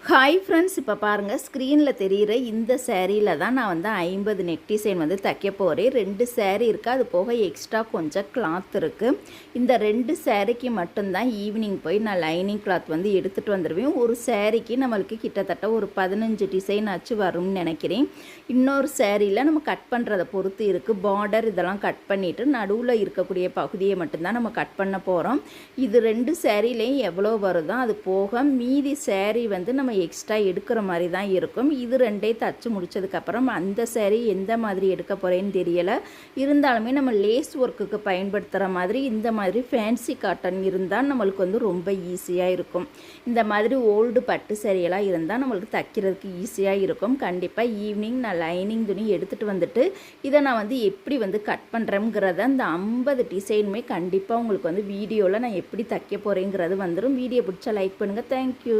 Hi friends, இப்போ பாருங்கள் ஸ்க்ரீனில் தெரிகிற இந்த சேரீயில் தான் நான் வந்து 50 நெக் டிசைன் வந்து தைக்க போகிறேன். 2 சேரீ இருக்குது, அது போக எக்ஸ்ட்ரா கொஞ்சம் கிளாத் இருக்குது. இந்த 2 சேரீக்கு மட்டும்தான் ஈவினிங் போய் நான் லைனிங் கிளாத் வந்து எடுத்துகிட்டு வந்துடுவேன். ஒரு சேரீக்கு நம்மளுக்கு கிட்டத்தட்ட ஒரு 15 டிசைன் ஆச்சு வரும்னு நினைக்கிறேன். இன்னொரு சேரீயில் நம்ம கட் பண்ணுறதை பொறுத்து இருக்குது. பார்டர் இதெல்லாம் கட் பண்ணிவிட்டு நடுவில் இருக்கக்கூடிய பகுதியை மட்டும்தான் நம்ம கட் பண்ண போகிறோம். இது 2 சேரீலையும் எவ்வளோ வருதோ அது போக மீதி சேரீ வந்து நம்ம எக்ஸ்ட்ரா எடுக்கிற மாதிரி தான் இருக்கும். இது 2ஐயும் தச்சு முடிச்சதுக்கப்புறம் அந்த சேரீ எந்த மாதிரி எடுக்க போகிறேன்னு தெரியலை. இருந்தாலுமே நம்ம லேஸ் ஒர்க்குக்கு பயன்படுத்துகிற மாதிரி இந்த மாதிரி ஃபேன்சி காட்டன் இருந்தால் நம்மளுக்கு வந்து ரொம்ப ஈஸியாக இருக்கும். இந்த மாதிரி ஓல்டு பட்டு சேரீயெல்லாம் இருந்தால் நம்மளுக்கு தைக்கிறதுக்கு ஈஸியாக இருக்கும். கண்டிப்பாக ஈவினிங் நான் லைனிங் துணி எடுத்துகிட்டு வந்துட்டு இதை நான் வந்து எப்படி வந்து கட் பண்ணுறேங்கிறத அந்த 50 டிசைனுமே கண்டிப்பாக உங்களுக்கு வந்து வீடியோவில் நான் எப்படி தைக்க போகிறேங்கிறது வந்துடும். வீடியோ பிடிச்சா லைக் பண்ணுங்கள். தேங்க்யூ.